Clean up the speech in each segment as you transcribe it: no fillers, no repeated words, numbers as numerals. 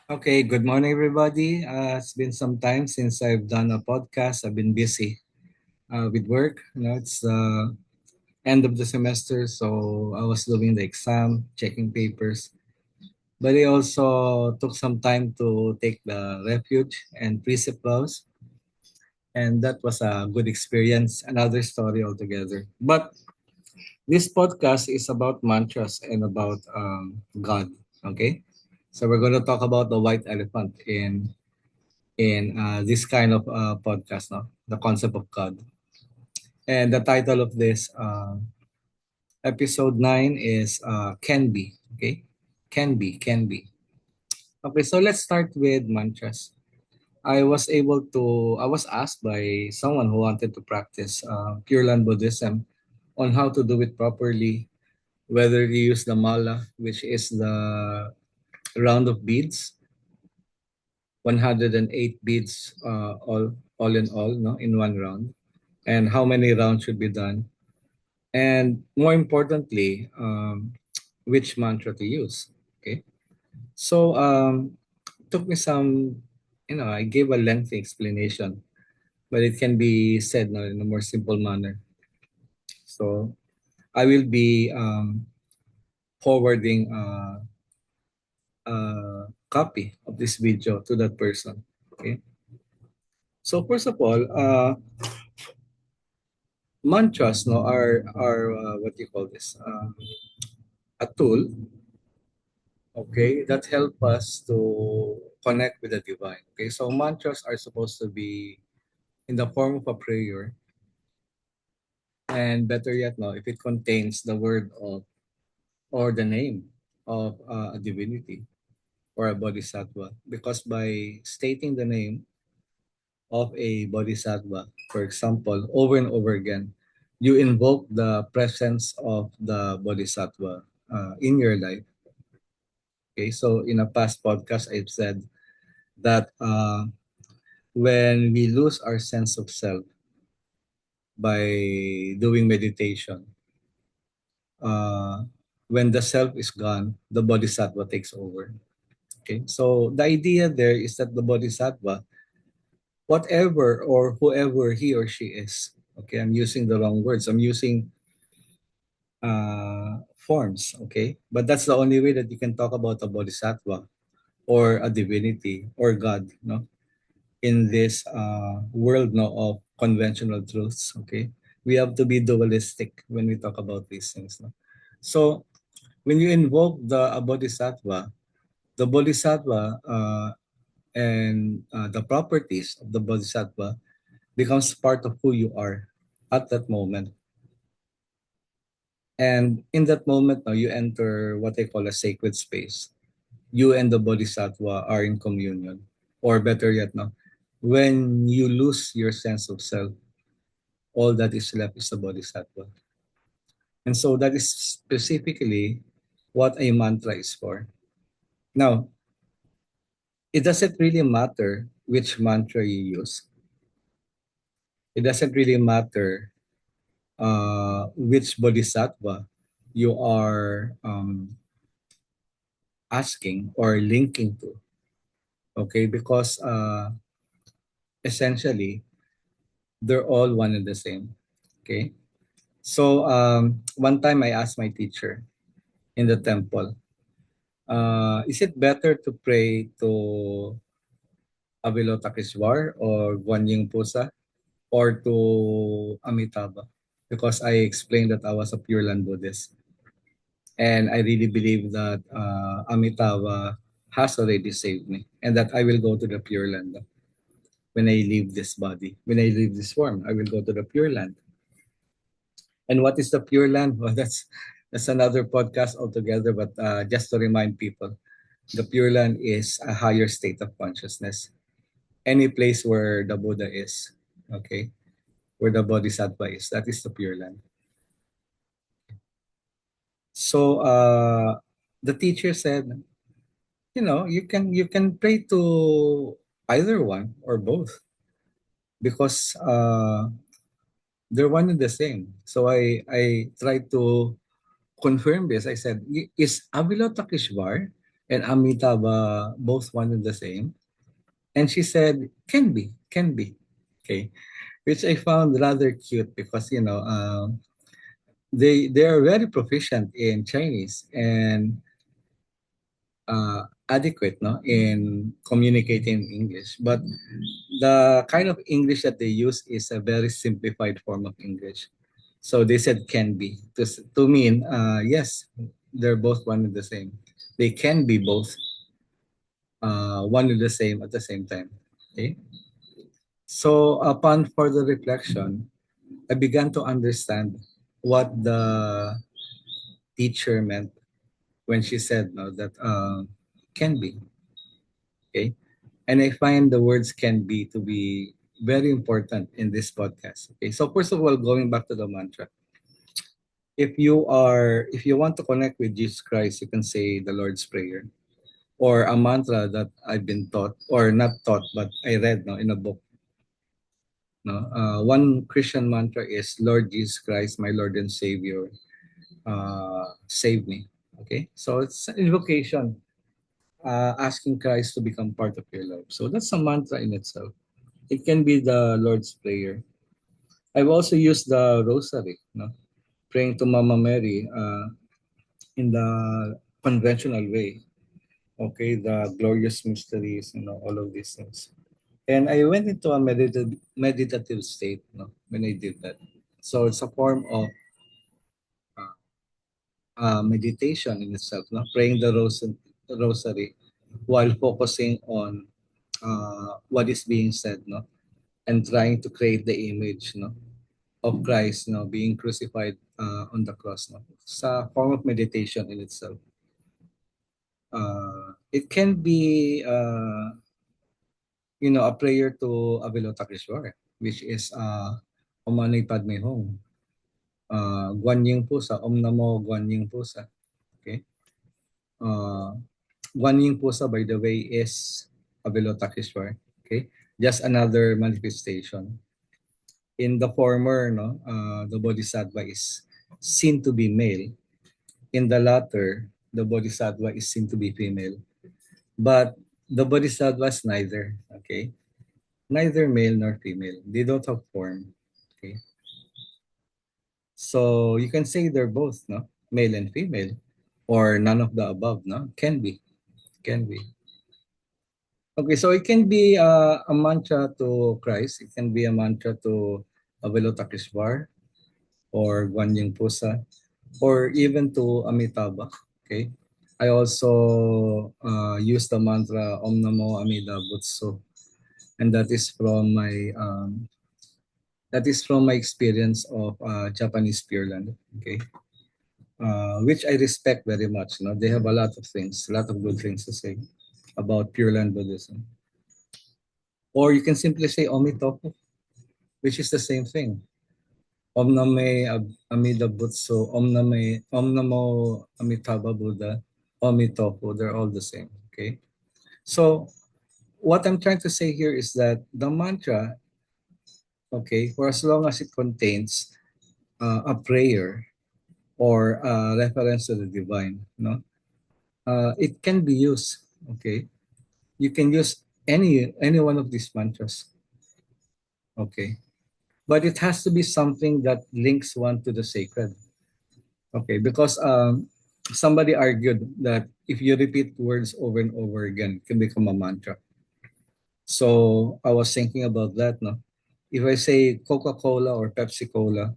Okay, good morning, everybody. It's been some time since I've done a podcast. I've been busy with work. It's the end of the semester, so I was doing the exam, checking papers. But I also took some time to take the refuge and precept vows, and that was a good experience. Another story altogether. But this podcast is about mantras and about God. Okay, so we're going to talk about the white elephant in this kind of podcast, no? The concept of God. And the title of this episode 9 is Can Be. Okay? Can Be, Can Be. Okay, so let's start with mantras. I was asked by someone who wanted to practice Pure Land Buddhism on how to do it properly, whether you use the mala, which is the round of beads, 108 beads all in all, no, in one round, and how many rounds should be done, and more importantly, which mantra to use. Okay, so took me some, I gave a lengthy explanation, but it can be said now in a more simple manner. So I will be forwarding a copy of this video to that person. Okay, so first of all, mantras no are what do you call this, a tool, okay, that help us to connect with the divine. Okay, so mantras are supposed to be in the form of a prayer, and better yet, no, if it contains the word of or the name of a divinity or a bodhisattva, because by stating the name of a bodhisattva, for example, over and over again, you invoke the presence of the bodhisattva in your life. Okay, so in a past podcast, I've said that when we lose our sense of self by doing meditation, uh, when the self is gone, the bodhisattva takes over. Okay, so the idea there is that the bodhisattva, whatever or whoever he or she is, okay, I'm using the wrong words, I'm using forms, okay, but that's the only way that you can talk about a bodhisattva or a divinity or God, no, in this world no of conventional truths. Okay, we have to be dualistic when we talk about these things, no? So when you invoke the bodhisattva, the bodhisattva and the properties of the bodhisattva becomes part of who you are at that moment. And in that moment now you enter what I call a sacred space. You and the bodhisattva are in communion, or better yet, no, when you lose your sense of self, all that is left is the bodhisattva. And so that is specifically what a mantra is for. Now, it doesn't really matter which mantra you use. It doesn't really matter which bodhisattva you are asking or linking to. Okay, because essentially they're all one and the same. Okay, so one time I asked my teacher in the temple, is it better to pray to Avalokiteshvar or Guanyin Pusa or to Amitabha? Because I explained that I was a Pure Land Buddhist. And I really believe that Amitabha has already saved me and that I will go to the Pure Land when I leave this body. When I leave this form, I will go to the Pure Land. And what is the Pure Land? Well, that's another podcast altogether. But just to remind people, the Pure Land is a higher state of consciousness. Any place where the Buddha is, okay, where the Bodhisattva is, that is the Pure Land. So the teacher said, you can pray to either one or both because they're one and the same. So I tried to confirm this. I said, is Avalokiteshvar and Amitabha both wanted the same. And she said, can be, can be. Okay. Which I found rather cute because, they are very proficient in Chinese and adequate no in communicating English. But the kind of English that they use is a very simplified form of English. So they said can be to mean yes, they're both one and the same. They can be both one and the same at the same time. Okay. So upon further reflection, I began to understand what the teacher meant when she said no that can be. Okay. And I find the words can be to be very important in this podcast. Okay. So first of all, going back to the mantra, if you want to connect with Jesus Christ, you can say the Lord's Prayer or a mantra that I've been taught or not taught, but I read no in a book. No, one Christian mantra is Lord Jesus Christ, my Lord and Savior, save me. Okay, so it's an invocation, asking Christ to become part of your life. So that's a mantra in itself. It can be the Lord's Prayer. I've also used the Rosary, no? Praying to Mama Mary in the conventional way. Okay, the glorious mysteries, all of these things. And I went into a meditative state, when I did that. So it's a form of uh, meditation in itself, praying the rosary while focusing on what is being said, and trying to create the image, of Christ, being crucified on the cross, It's a form of meditation in itself. It can be, a prayer to Avalokiteshvara, which is Om Mani Padme Hum. Guan Yin Pusa, Om Namo Guan Yin Pusa. Okay. Uh, Guan Yin Pusa, by the way, is Avalokiteshvara. Okay. Just another manifestation. In the former, the Bodhisattva is seen to be male. In the latter, the Bodhisattva is seen to be female. But the Bodhisattva is neither. Okay. Neither male nor female. They don't have form. Okay. So you can say they're both, male and female, or none of the above, Can be, can be. Okay, so it can be a mantra to Christ. It can be a mantra to Avalokiteshvara or Guanyin Pusa, or even to Amitabha. Okay. I also use the mantra Om Namo Amida Butsu, and that is from my experience of Japanese Pure Land. Okay. Which I respect very much. They have a lot of things, a lot of good things to say about Pure Land Buddhism. Or you can simply say Omitoku, which is the same thing. Om Name Amida Butsu, Om Namo Amitabha Buddha, Omitoku, they're all the same. Okay. So what I'm trying to say here is that the mantra, okay, for as long as it contains a prayer or a reference to the divine, it can be used. Okay, you can use any one of these mantras. Okay, but it has to be something that links one to the sacred. Okay, because somebody argued that if you repeat words over and over again, it can become a mantra. So I was thinking about that. No, if I say Coca-Cola or Pepsi-Cola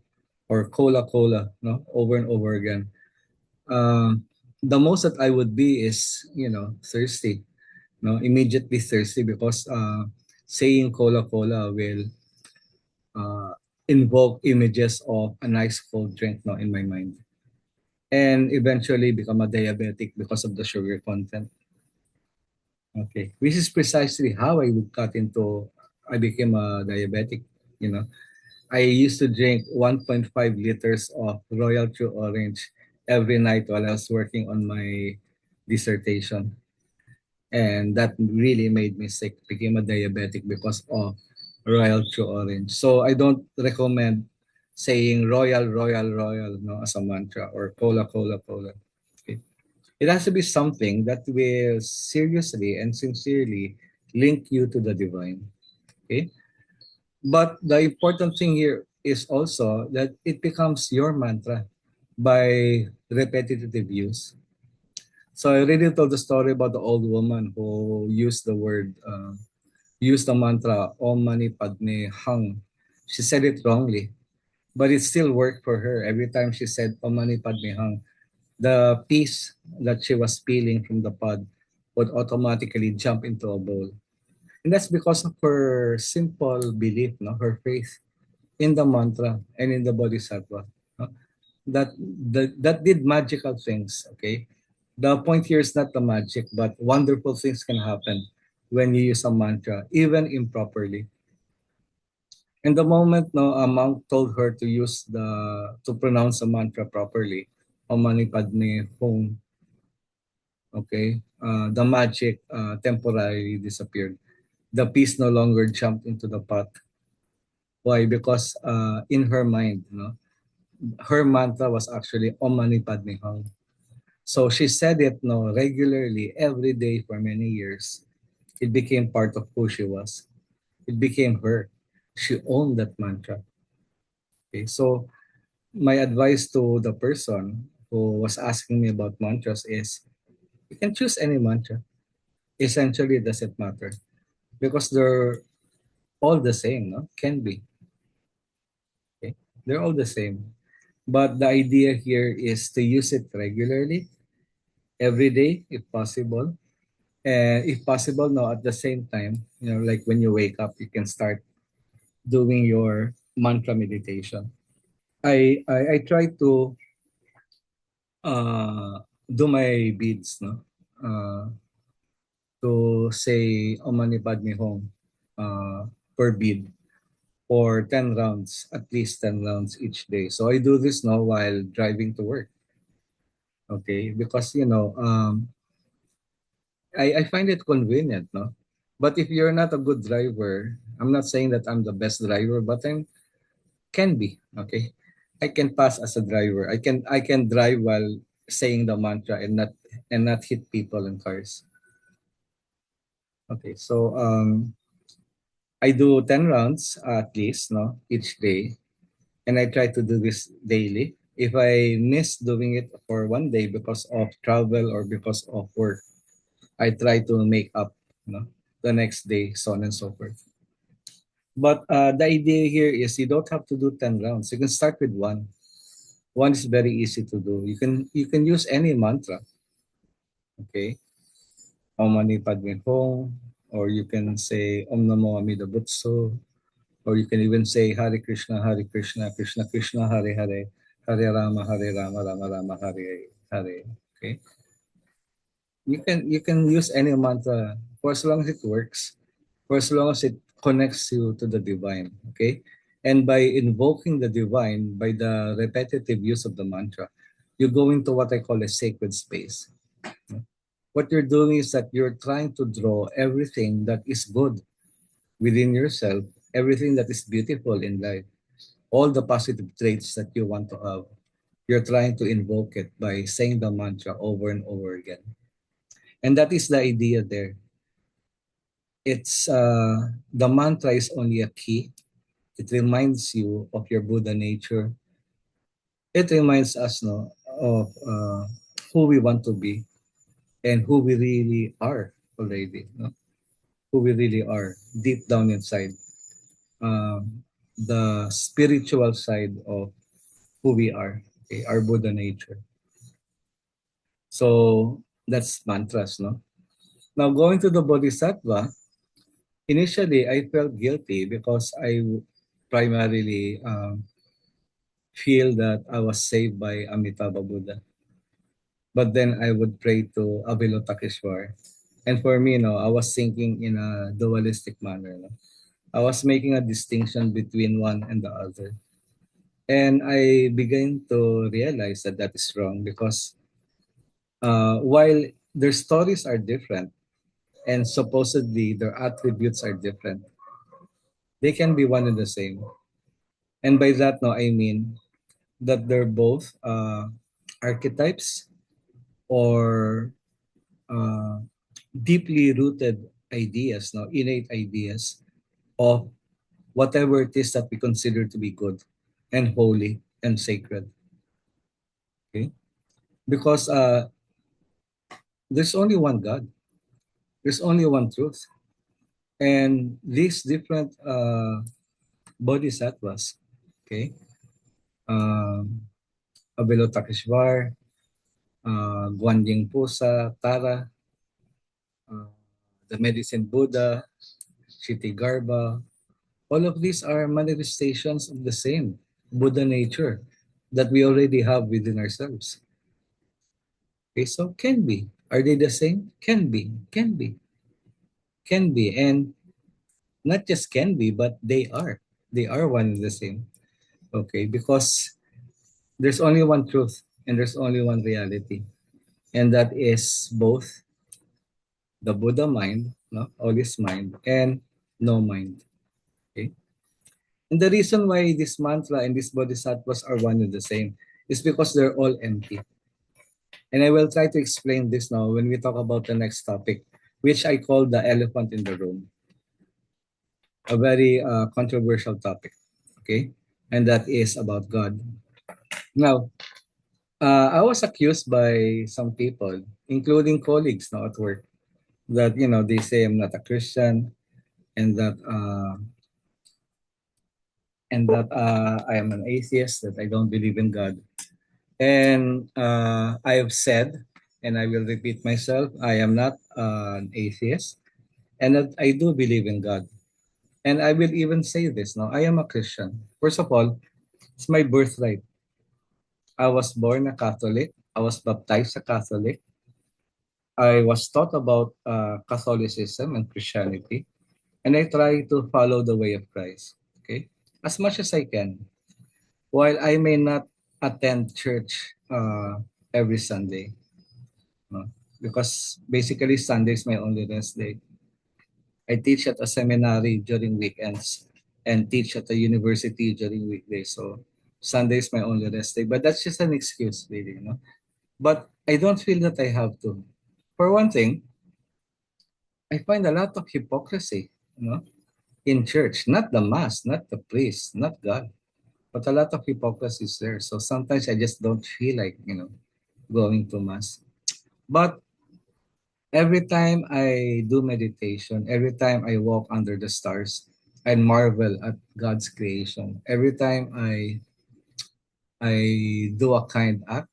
or Cola-Cola, over and over again, the most that I would be is thirsty, immediately thirsty because saying cola cola will uh, invoke images of a nice cold drink in my mind, and eventually become a diabetic because of the sugar content. Okay, which is precisely how I became a diabetic. you know I used to drink 1.5 liters of Royal True Orange every night while I was working on my dissertation, and that really made me sick. Became a diabetic because of Royal True Orange. So I don't recommend saying Royal Royal Royal, as a mantra, or Cola Cola Cola. Okay. It has to be something that will seriously and sincerely link you to the divine. Okay? But the important thing here is also that it becomes your mantra by repetitive use. So I really told the story about the old woman who used the mantra Om Mani Padme Hung. She said it wrongly, but it still worked for her. Every time she said Om Mani Padme Hung, the piece that she was peeling from the pod would automatically jump into a bowl. And that's because of her simple belief, no? Her faith in the mantra and in the bodhisattva. No? That did magical things, okay? The point here is not the magic, but wonderful things can happen when you use a mantra, even improperly. And the moment no, a monk told her to pronounce the mantra properly, Om Mani Padme Hum, okay, the magic temporarily disappeared. The piece no longer jumped into the pot. Why? Because in her mind, no, her mantra was actually Om Mani Padme Hum. So she said it no regularly every day for many years. It became part of who she was. It became her. She owned that mantra. Okay, so my advice to the person who was asking me about mantras is you can choose any mantra. Essentially, it doesn't matter because they're all the same, no? Can be. Okay? They're all the same. But the idea here is to use it regularly, every day, if possible. And if possible, no, at the same time, like when you wake up, you can start doing your mantra meditation. I try to uh, do my beads, no? Uh, to say Om Mani Padme Hum per bead for 10 rounds, at least 10 rounds each day. So I do this now while driving to work, okay? Because, I find it convenient, no? But if you're not a good driver, I'm not saying that I'm the best driver, but I can be, okay? I can pass as a driver. I can drive while saying the mantra and not hit people and cars. Okay, so I do 10 rounds at least, no, each day, and I try to do this daily. If I miss doing it for one day because of travel or because of work, I try to make up, the next day, so on and so forth. But the idea here is you don't have to do 10 rounds. You can start with one. One is very easy to do. You can use any mantra, okay? Om Mani Padme Hum, or you can say Om Namo Amida Butsu, or you can even say Hare Krishna, Krishna Krishna, Hare Hare, Hare Rama, Rama Rama, Hare Hare. Okay, you can use any mantra for as long as it works, for as long as it connects you to the divine. Okay, and by invoking the divine by the repetitive use of the mantra, you go into what I call a sacred space. What you're doing is that you're trying to draw everything that is good within yourself, everything that is beautiful in life, all the positive traits that you want to have. You're trying to invoke it by saying the mantra over and over again. And that is the idea there. It's the mantra is only a key. It reminds you of your Buddha nature. It reminds us no, of who we want to be and who we really are already. No? Who we really are deep down inside. The spiritual side of who we are, okay, our Buddha nature. So that's mantras, no? Now going to the Bodhisattva, initially I felt guilty because primarily feel that I was saved by Amitabha Buddha. But then I would pray to Avalokiteshvar. And for me, I was thinking in a dualistic manner. No? I was making a distinction between one and the other. And I began to realize that that is wrong because while their stories are different and supposedly their attributes are different, they can be one and the same. And by that, no, I mean that they're both archetypes or uh, deeply rooted ideas, no, innate ideas of whatever it is that we consider to be good and holy and sacred. Okay, because there's only one God, there's only one truth, and these different bodhisattvas, okay, um, Avalokiteshvara, Guanyin Pusa, Tara, uh, the Medicine Buddha, Kshitigarbha, all of these are manifestations of the same Buddha nature that we already have within ourselves. Okay, so can be. Are they the same? Can be, can be, can be. And not just can be, but they are. They are one and the same. Okay, because there's only one truth and there's only one reality. And that is both the Buddha mind, no, all is mind, and no mind. Okay. And the reason why this mantra and these bodhisattvas are one and the same is because they're all empty. And I will try to explain this now when we talk about the next topic, which I call the elephant in the room, a very controversial topic. Okay. And that is about God. Now, I was accused by some people, including colleagues now at work, that they say I'm not a Christian, and that I am an atheist, that I don't believe in God. And I have said, and I will repeat myself, I am not an atheist, and that I do believe in God. And I will even say this now, I am a Christian. First of all, it's my birthright. I was born a Catholic. I was baptized a Catholic. I was taught about Catholicism and Christianity, and I try to follow the way of Christ. Okay, as much as I can. While I may not attend church every Sunday, no, because basically Sunday is my only rest day. I teach at a seminary during weekends and teach at a university during weekdays. So Sunday is my only rest day. But that's just an excuse, really. But I don't feel that I have to. For one thing, I find a lot of hypocrisy, in church. Not the mass, not the priest, not God, but a lot of hypocrisy is there. So sometimes I just don't feel like, going to mass. But every time I do meditation, every time I walk under the stars and marvel at God's creation, every time I do a kind act,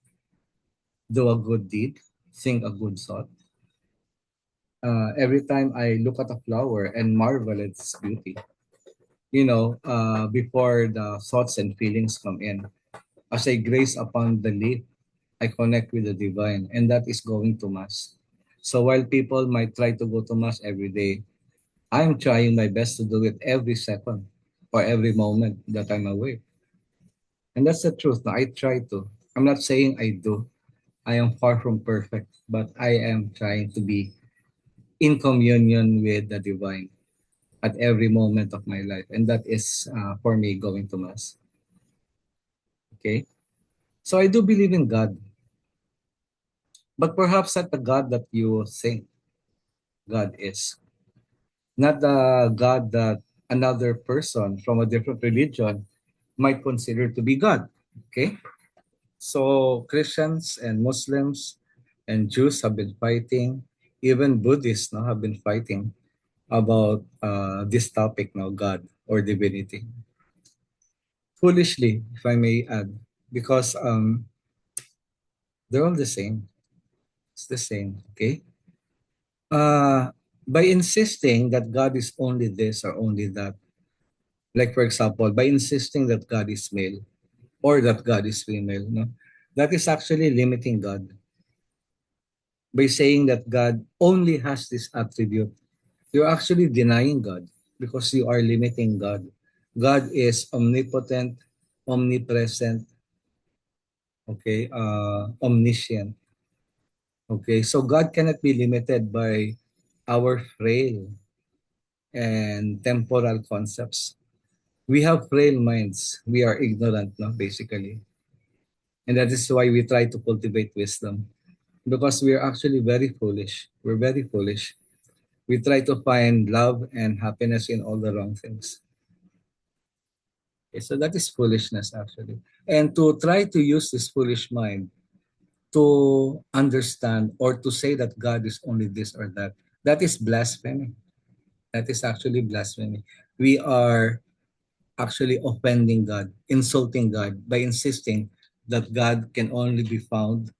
do a good deed, think a good thought, every time I look at a flower and marvel at its beauty, before the thoughts and feelings come in, as I grace upon the leaf, I connect with the divine, and that is going to Mass. So while people might try to go to Mass every day, I'm trying my best to do it every second or every moment that I'm awake. And that's the truth. Now, I try to. I'm not saying I do. I am far from perfect, but I am trying to be in communion with the divine at every moment of my life. And that is for me going to Mass. Okay? So I do believe in God, but perhaps not the God that you think God is. Not the God that another person from a different religion might consider to be God. Okay? So Christians and Muslims and Jews have been fighting, even Buddhists now have been fighting about this topic now, God or divinity. Foolishly, if I may add, because they're all the same. It's the same, okay? By insisting that God is only this or only that, like for example, by insisting that God is male or that God is female, no, that is actually limiting God. By saying that God only has this attribute, you're actually denying God because you are limiting God. God is omnipotent, omnipresent, okay, omniscient. Okay, so God cannot be limited by our frail and temporal concepts. We have frail minds. We are ignorant, no, basically. And that is why we try to cultivate wisdom. because we're actually very foolish. We're very foolish. We try to find love and happiness in all the wrong things. Okay, so that is foolishness actually. And to try to use this foolish mind to understand or to say that God is only this or that, that is blasphemy. That is actually blasphemy. We are actually offending God, insulting God by insisting that God can only be found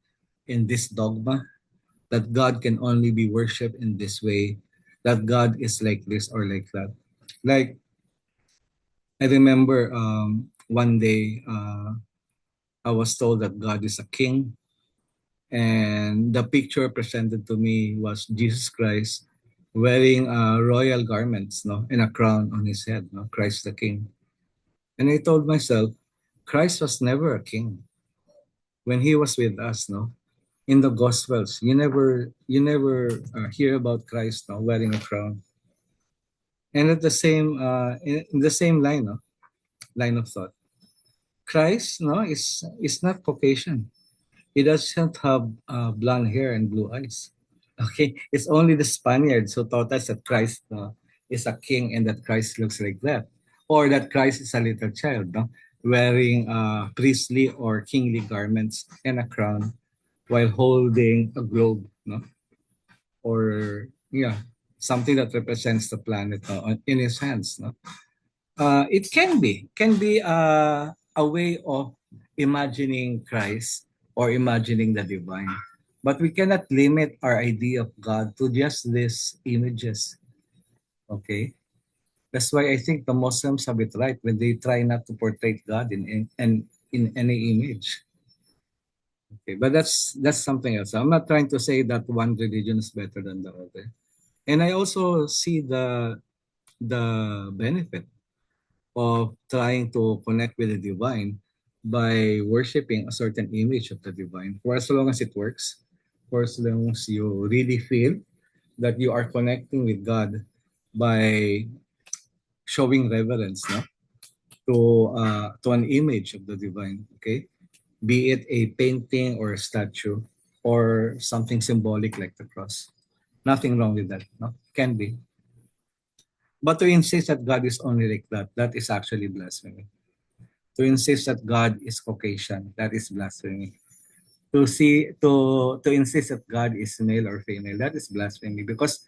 in this dogma, that God can only be worshipped in this way, that God is like this or like that. Like, I remember one day I was told that God is a king, and the picture presented to me was Jesus Christ wearing royal garments, no, and a crown on his head, no, Christ the King. And I told myself, Christ was never a king when he was with us, no. In the Gospels, you never hear about Christ, no, wearing a crown. And at the same in the same line, no, line of thought, Christ, no, is not Caucasian. He doesn't have blonde hair and blue eyes. Okay, it's only the Spaniards who taught us that Christ is a king and that Christ looks like that, or that Christ is a little child, no, wearing priestly or kingly garments and a crown while holding a globe, no, or yeah, something that represents the planet in his hands, no. It can be a way of imagining Christ or imagining the divine. But we cannot limit our idea of God to just these images. Okay? That's why I think the Muslims have it right when they try not to portray God in any image. Okay, but that's something else. I'm not trying to say that one religion is better than the other. And I also see the benefit of trying to connect with the divine by worshiping a certain image of the divine. For as long as it works, for as long as you really feel that you are connecting with God by showing reverence, no, to an image of the divine. Okay, be it a painting or a statue or something symbolic like the cross. Nothing wrong with that. No, can be. But to insist that God is only like that, that is actually blasphemy. To insist that God is Caucasian, that is blasphemy. To insist that God is male or female, that is blasphemy because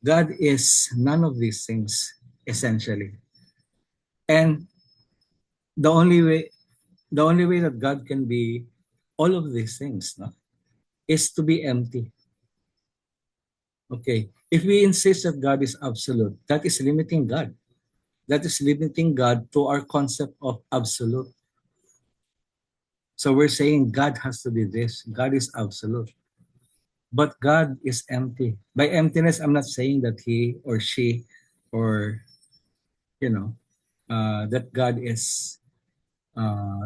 God is none of these things essentially. And the only way the only way that God can be all of these things, no, is to be empty. Okay. If we insist that God is absolute, that is limiting God. That is limiting God to our concept of absolute. So we're saying God has to be this. God is absolute. But God is empty. By emptiness, I'm not saying that he or she or, you know, that God is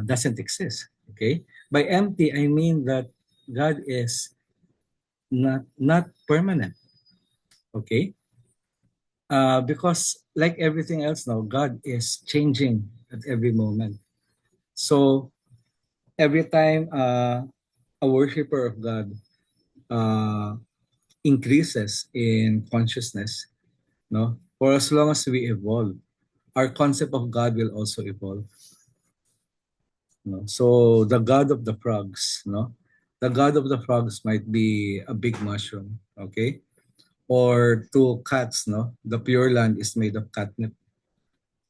doesn't exist. Okay. By empty, I mean that God is not permanent. Okay. Because like everything else now, God is changing at every moment. So every time a worshiper of God uh, increases in consciousness, no, for as long as we evolve, our concept of God will also evolve. No? So the God of the frogs, no, the God of the frogs might be a big mushroom, okay, or two cats, no, the pure land is made of catnip,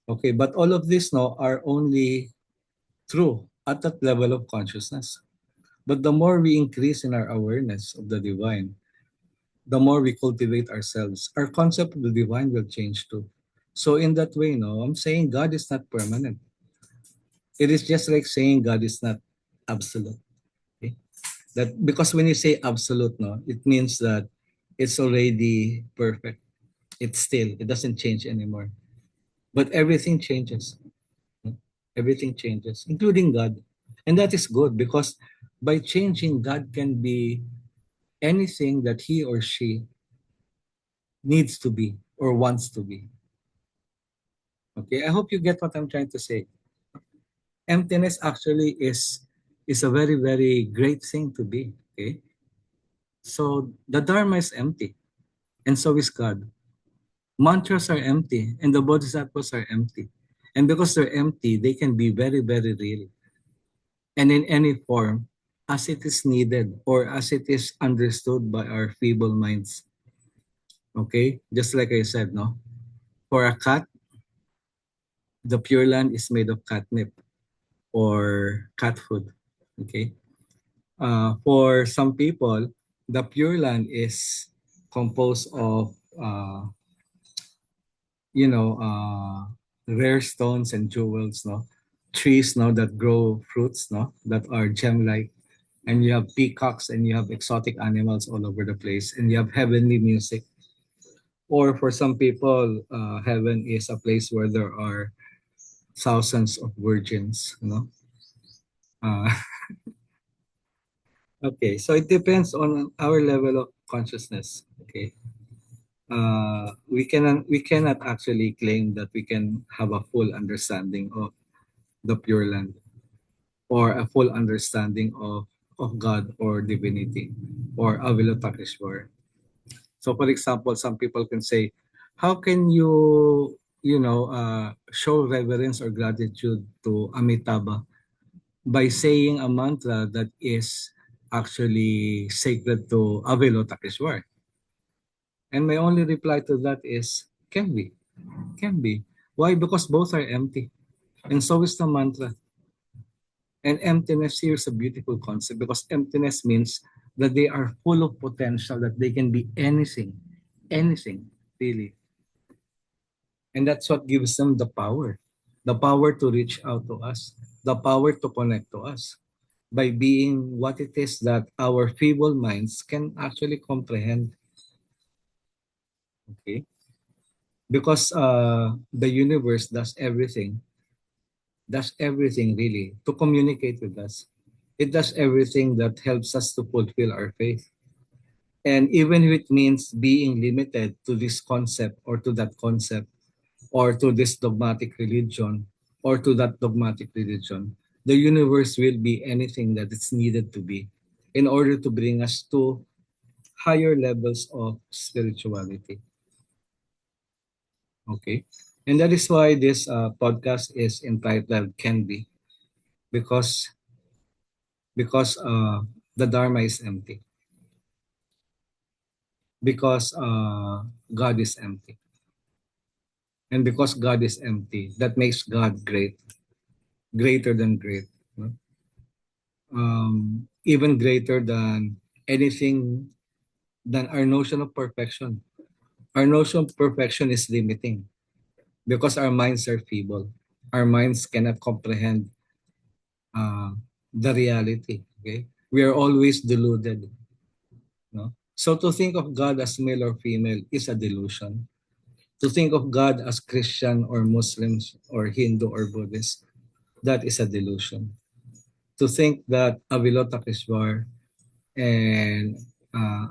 okay, but all of this, no, are only true at that level of consciousness. But the more we increase in our awareness of the divine, the more we cultivate ourselves, our concept of the divine will change too. So in that way, no, I'm saying God is not permanent. It is just like saying God is not absolute. Okay? That because when you say absolute, no, it means that it's already perfect. It's still, it doesn't change anymore. But everything changes. No? Everything changes, including God. And that is good because by changing, God can be anything that he or she needs to be or wants to be. Okay, I hope you get what I'm trying to say. Emptiness actually is a very very great thing to be. Okay, So the Dharma is empty, and so is God. Mantras are empty, and the bodhisattvas are empty. And because they're empty, they can be very, very real. And in any form, as it is needed or as it is understood by our feeble minds. Okay? Just like I said, no? For a cat, the Pure Land is made of catnip or cat food. Okay? For some people, the Pure Land is composed of you know, rare stones and jewels, no? Trees, no, that grow fruits, no, that are gem-like. And you have peacocks and you have exotic animals all over the place. And you have heavenly music. Or for some people, heaven is a place where there are thousands of virgins, you know? Uh, okay, so it depends on our level of consciousness, okay? We cannot actually claim that we can have a full understanding of the Pure Land or a full understanding of God or divinity or Avalokiteshvara. So, for example, some people can say, how can you, show reverence or gratitude to Amitabha by saying a mantra that is actually sacred to Avalokiteshvara? And my only reply to that is, can be, can be. Why? Because both are empty. And so is the mantra. And emptiness here is a beautiful concept because emptiness means that they are full of potential, that they can be anything, really. And that's what gives them the power to reach out to us, the power to connect to us by being what it is that our feeble minds can actually comprehend. Okay? Because the universe does everything really to communicate with us. It does everything that helps us to fulfill our faith. And even if it means being limited to this concept or to that concept or to this dogmatic religion or to that dogmatic religion, the universe will be anything that it's needed to be in order to bring us to higher levels of spirituality. Okay. And that is why this podcast is entitled Can Be, because because the Dharma is empty, because God is empty. And because God is empty, that makes God great, greater than great, no? Even greater than anything, than our notion of perfection. Our notion of perfection is limiting because our minds are feeble. Our minds cannot comprehend uh, the reality. Okay, we are always deluded. No, so to think of God as male or female is a delusion. To think of God as Christian or Muslims or Hindu or Buddhist, that is a delusion. To think that Avalokiteshvara and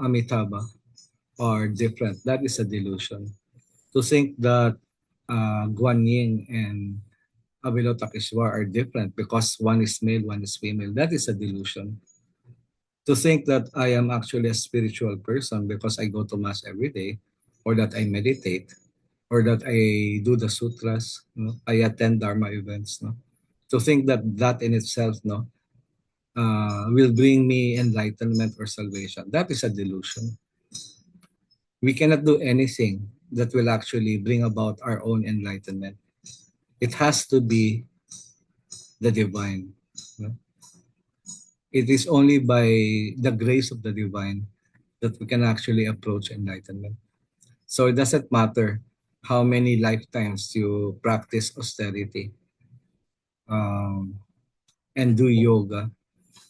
Amitabha are different, that is a delusion. To think that Guan Yin and Avalokiteshvara are different because one is male, one is female, that is a delusion. To think that I am actually a spiritual person because I go to Mass every day, or that I meditate, or that I do the sutras, no? I attend Dharma events. No? To think that that in itself, no, will bring me enlightenment or salvation. That is a delusion. We cannot do anything that will actually bring about our own enlightenment. It has to be the divine. No? It is only by the grace of the divine that we can actually approach enlightenment. So it doesn't matter how many lifetimes you practice austerity um, and do yoga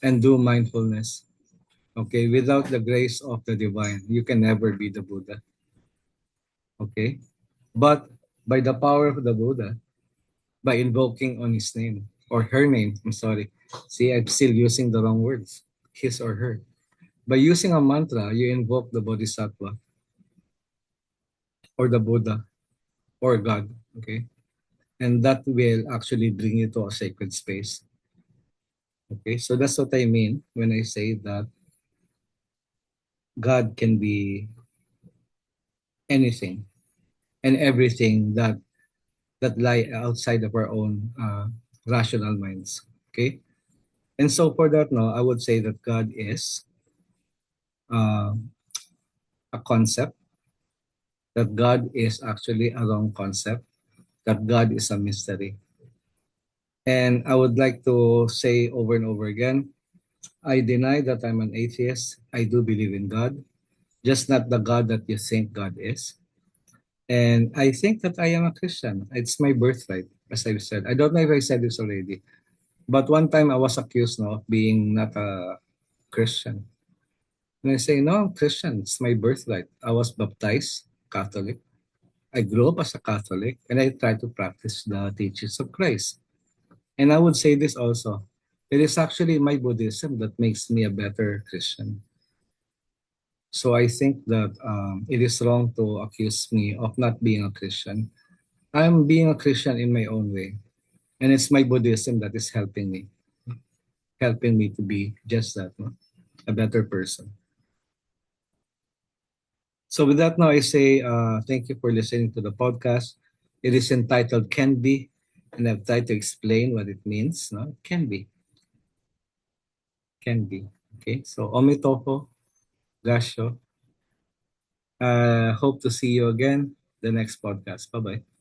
and do mindfulness. Okay, without the grace of the divine, you can never be the Buddha. Okay, but by the power of the Buddha, by invoking on his name or her name, I'm sorry. See, I'm still using the wrong words, his or her. By using a mantra, you invoke the Bodhisattva or the Buddha or God. Okay, and that will actually bring you to a sacred space. Okay, so that's what I mean when I say that God can be anything and everything that lie outside of our own rational minds. Okay, and so for that, no, I would say that God is uh, a concept. That God is actually a wrong concept. That God is a mystery. And I would like to say over and over again, I deny that I'm an atheist. I do believe in God, just not the God that you think God is. And I think that I am a Christian. It's my birthright, as I've said. I don't know if I said this already, but one time I was accused, no, of being not a Christian. And I say, no, I'm Christian. It's my birthright. I was baptized Catholic. I grew up as a Catholic, and I try to practice the teachings of Christ. And I would say this also. It is actually my Buddhism that makes me a better Christian. So I think that it is wrong to accuse me of not being a Christian. I'm being a Christian in my own way. And it's my Buddhism that is helping me to be just that, no? A better person. So with that now, I say thank you for listening to the podcast. It is entitled Can Be, and I've tried to explain what it means. No? Can be, can be. Okay, so omitoko, gasho. Hope to see you again the next podcast. Bye bye.